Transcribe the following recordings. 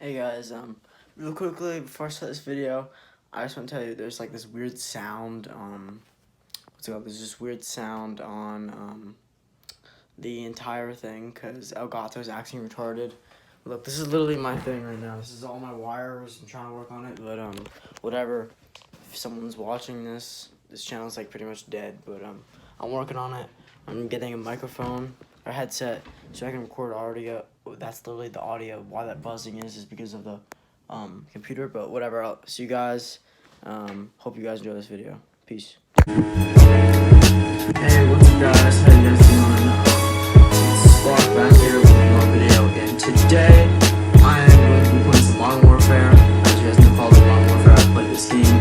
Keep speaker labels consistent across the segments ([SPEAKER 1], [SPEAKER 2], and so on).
[SPEAKER 1] Hey guys, real quickly before I start this video, I just want to tell you there's like this weird sound, what's it called? There's this weird sound on the entire thing because Elgato's acting retarded. Look, this is literally my thing right now. This is all my wires. I'm trying to work on it, but whatever. If someone's watching this channel's like pretty much dead, but I'm working on it. I'm getting a microphone or headset so I can record audio. That's literally the audio. Why that buzzing is because of the computer, but whatever. I'll see you guys. Hope you guys enjoy this video. Peace. Hey, what's up guys? How you guys doing? It's Spark back here with another video again. Today, I am going to be playing some Modern Warfare. As you guys know, called it Modern Warfare. I've played this game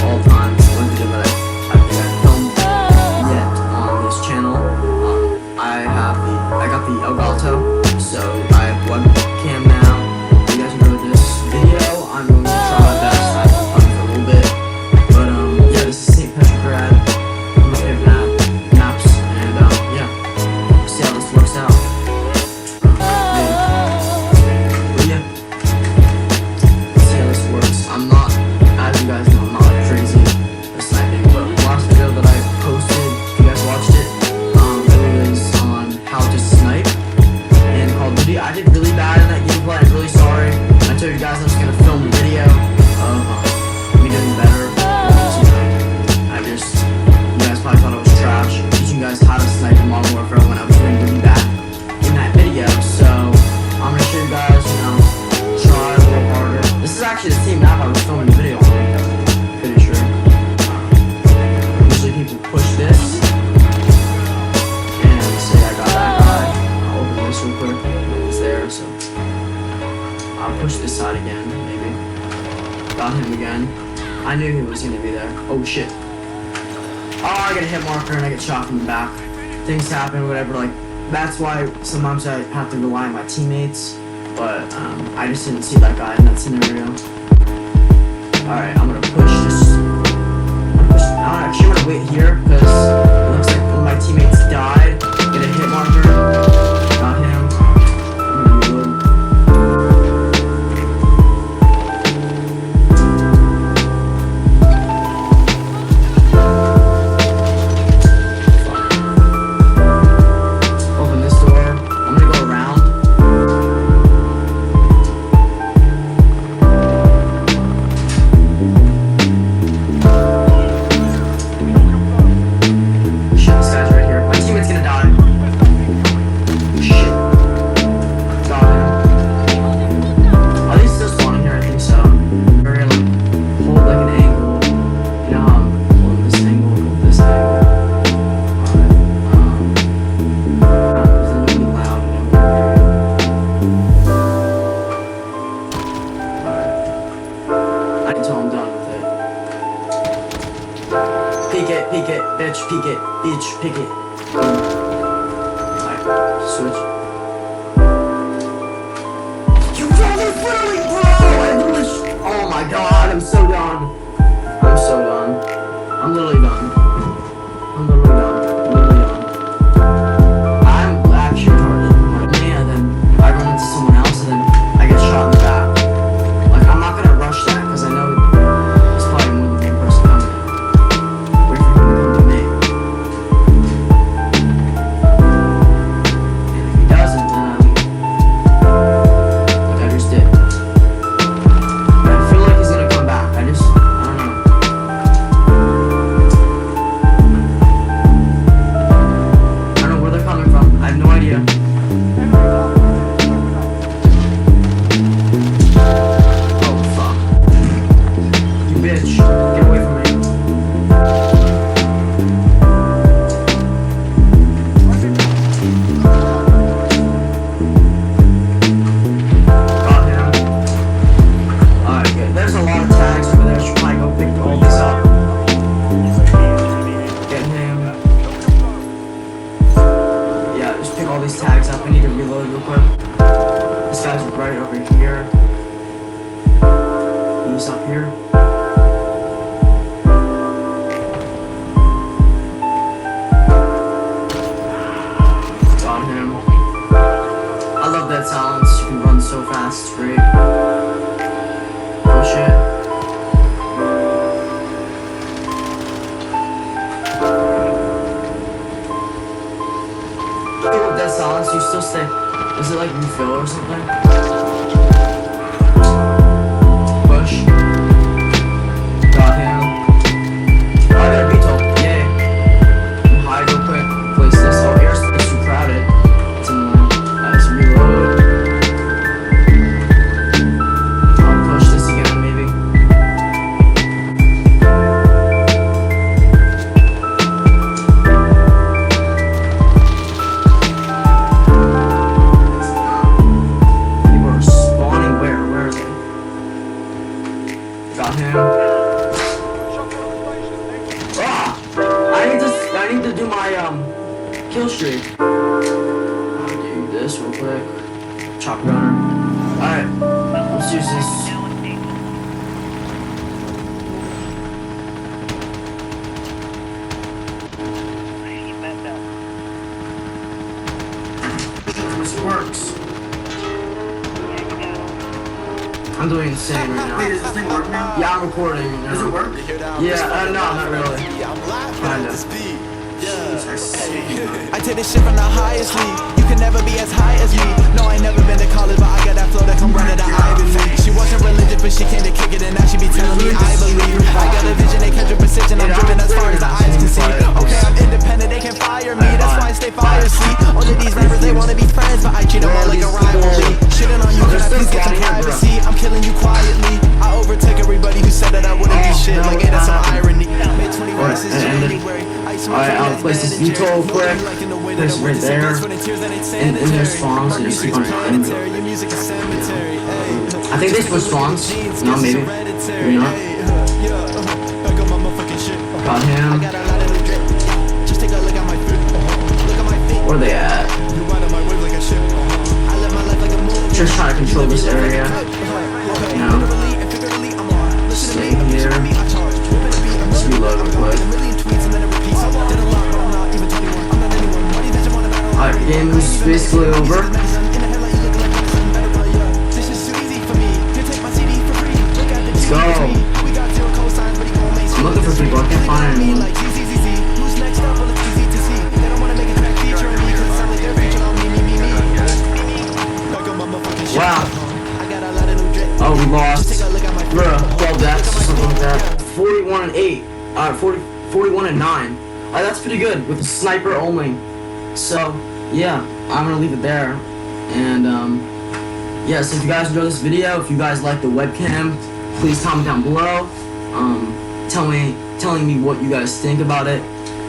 [SPEAKER 1] all the time. It's one video that I think I've filmed yet on this channel. I got the Elgato, so I have webcam now. If you guys enjoyed this video, I'm going to try my best. I've been playing for a little bit, but yeah, this is St. Petrograd. I'm my favorite maps, and yeah, see how this works out. But yeah, see how this works. I'm not, as you guys know, I'm not like crazy at sniping, but the last video that I posted, if you guys watched it, it was on how to snipe in Call of Duty. I did really bad in that gameplay. I'm really sorry. I told you guys I was gonna film a video of me doing better. You guys probably thought I was trash, teaching you guys how to snipe in Modern Warfare when I was doing really bad in that video. So I'm gonna show you guys, try a little harder. This is actually the same map I was filming the video on. Pretty sure. Usually people push this. Real quick, it's there, so I'll push this side again, maybe. Got him again. I knew he was gonna be there. Oh shit. Oh, I get a hit marker and I get shot from the back. Things happen, whatever, like, that's why sometimes I have to rely on my teammates, but I just didn't see that guy in that scenario. Alright, I'm gonna push this. I'm gonna wait here, because it looks like one of my teammates died. Get a hit marker. Got him. I'm gonna reload. Open this door. I'm gonna go around. Shit, this guy's right here. My teammate's gonna die. Peek it, bitch, peek it, bitch, peek it. Alright, switch. You literally, bro! Oh my god, I'm so done. I'm so done. I'm literally done. I'm literally done. I'm literally done. I'm actually retarded. Me, and then I run into someone else, and then I get shot in the back. Like, I'm not gonna rush that, because I know it's probably more than one person coming. All these tags up. I need to reload real quick. This guy's right over here. He's up here. Got him. I love that sounds. You can run so fast. It's great. refill or something? Push. Got him. Oh, I got a VTOL. Yay. Hide real quick. Place this. Oh, airspace too crowded. It's annoying. Let's reload. I'll push this again, maybe. People are spawning where? Where are they? Got him. I need to do my kill streak. I'll do this real quick. Chop gunner. Alright, let's use this. This works. I'm doing insane right now.
[SPEAKER 2] Wait, does this thing work now?
[SPEAKER 1] Yeah, I'm recording.
[SPEAKER 2] Does it work?
[SPEAKER 1] Yeah, no, not really. Kinda.
[SPEAKER 3] I take this shit from the highest league. You can never be as high as me. No, I never been to college, but I got that flow that come running to Ivy League. She wasn't religious, but she came to kick it, and now she be telling me I believe. I got a vision, they catch a precision. I'm driven as far as the eyes can see. Okay, I'm independent, they can fire me. That's why I stay fire, see. All of these rappers, they wanna be friends, but I treat them all like a rivalry. Shitting on you, can I please get some privacy? I'm killing you quietly. I overtake everybody who said that I wouldn't be shit. Like, hey, that's some irony. May 21 is January.
[SPEAKER 1] Alright, I'll place this VTOL quick. Place it right there. In their spawns, so just keep on time. I think they switch spawns. No, maybe. Maybe not. Got him. Where are they at? Just trying to control this area. No. Stay here. Let's reload real quick. Alright, the game is basically over. Let's go. I'm looking for people, I can't find anyone. Wow. Oh, we lost. Bruh, 12 deaths or something like that. 41 and 8. 41 and 9. That's pretty good with a sniper only. So, yeah, I'm gonna leave it there. And, yeah, so if you guys enjoyed this video, if you guys like the webcam, please comment down below. Telling me what you guys think about it.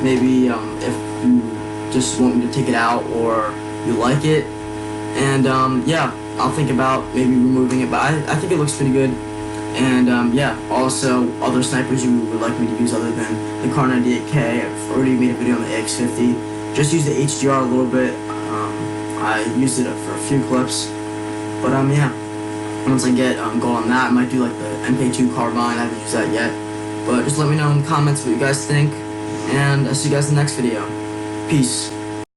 [SPEAKER 1] Maybe, if you just want me to take it out or you like it. And, yeah, I'll think about maybe removing it, but I think it looks pretty good. And, yeah, also, other snipers you would like me to use other than the Kar98k. I've already made a video on the AX50. Just use the HDR a little bit. I used it for a few clips. But, yeah, once I get gold on that, I might do, like, the MK2 carbine. I haven't used that yet. But just let me know in the comments what you guys think. And I'll see you guys in the next video. Peace.